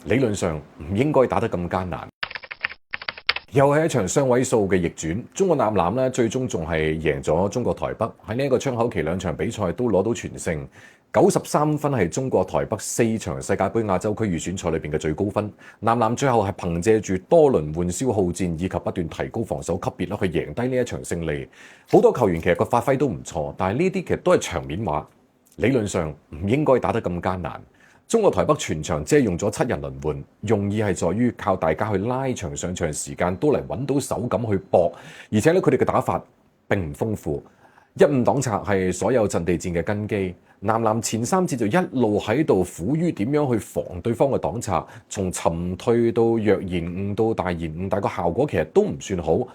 理論上唔應該打得咁艱難。又係一場雙位數嘅逆轉，中國男籃咧最終仲係贏咗中國台北，喺呢一個窗口期兩場比賽都攞到全勝，93分係中國台北4場世界盃亞洲區預選賽裏邊嘅最高分。男籃最後係憑藉住多輪換消耗戰以及不斷提高防守級別咧，去贏低呢一場勝利。好多球員其實個發揮都唔錯，但係呢啲其實都係場面話，理論上唔應該打得咁艱難。中國台北全場只係用咗7人輪換，用意係在於靠大家去拉長上場時間，都嚟揾到手感去搏。而且咧，佢哋嘅打法並唔豐富，1-5擋拆係所有陣地戰嘅根基。男籃前3節就一路喺度苦於點樣去防對方嘅擋拆，從沉退到弱延誤到大延誤，但個效果其實都唔算好。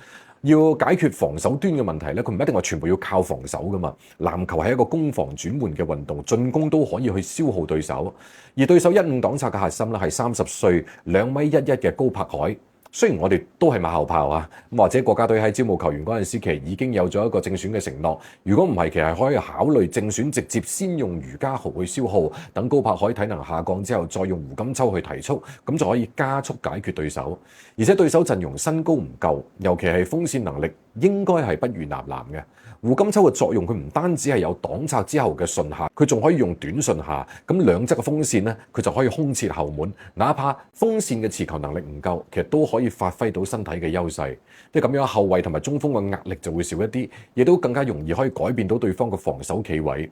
要解決防守端嘅問題咧，佢唔一定話全部要靠防守噶嘛。籃球係一個攻防轉換嘅運動，進攻都可以去消耗對手。而對手1-5擋拆嘅核心咧係30歲2.11米嘅高柏海。雖然我哋都係馬後炮啊，或者國家隊喺招募球員嗰陣時，其實已經有咗一個正選嘅承諾。如果唔係，其實可以考慮正選直接先用余家豪去消耗，等高柏海體能下降之後，再用胡金秋去提速，咁就可以加速解決對手。而且對手陣容身高唔夠，尤其係鋒線能力應該係不如男籃嘅。胡金秋嘅作用，佢唔單止係有擋拆之後嘅順下，佢仲可以用短順下，咁兩側嘅鋒線呢，佢就可以空切後門，哪怕鋒線嘅持球能力唔夠，其實都可以發揮到身體嘅優勢。即係咁樣，後衛同埋中鋒嘅壓力就會少一啲，亦都更加容易可以改變到對方嘅防守企位。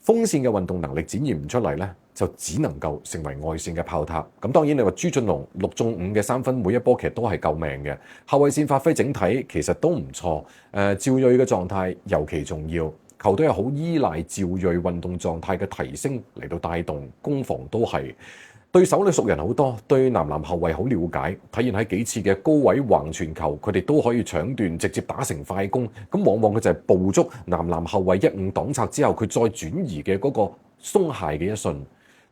鋒線嘅運動能力展現唔出嚟呢，就只能夠成為外線嘅炮塔。咁當然你話朱俊龍6中5嘅3分，每一波其實都係救命嘅。後衛線發揮整體其實都唔錯。趙睿嘅狀態尤其重要，球隊係好依賴趙睿運動狀態嘅提升嚟到帶動攻防都係。對手咧熟人好多，對男籃後衛好了解，體現喺幾次嘅高位橫傳球，佢哋都可以搶斷，直接打成快攻。咁往往佢就係捕捉男籃後衛1-5擋拆之後，佢再轉移嘅嗰個鬆懈嘅一瞬。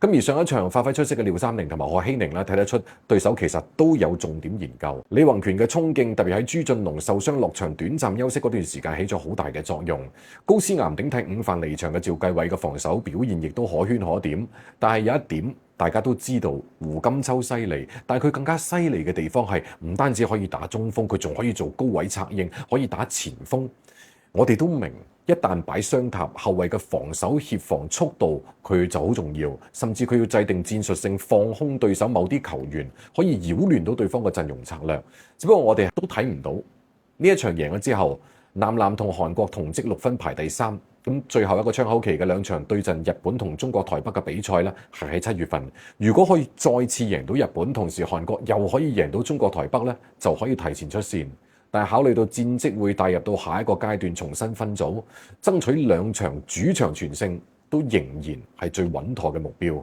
咁而上一場發揮出色嘅廖三寧同埋賀希寧咧，睇得出對手其實都有重點研究。李宏權嘅衝勁，特別喺朱俊龍受傷落場短暫休息嗰段時間，起咗好大嘅作用。高斯岩頂替午飯離場嘅趙繼偉嘅防守表現亦都可圈可點。但係有一點大家都知道，胡金秋犀利，但係佢更加犀利嘅地方係唔單止可以打中鋒，佢仲可以做高位策應，可以打前鋒。我哋都明，一旦擺雙塔，後衛嘅防守協防速度佢就好重要，甚至佢要制定戰術性放空對手某啲球員，可以擾亂到對方嘅陣容策略。只不過我哋都睇唔到呢一場贏咗之後，男籃同韓國同積6分排第3。咁最後一個窗口期嘅2場對陣日本同中國台北嘅比賽咧，係喺7月份。如果可以再次贏到日本，同時韓國又可以贏到中國台北咧，就可以提前出線。但係考慮到戰績會帶入到下一個階段，重新分組，爭取2場主場全勝，都仍然係最穩妥嘅目標。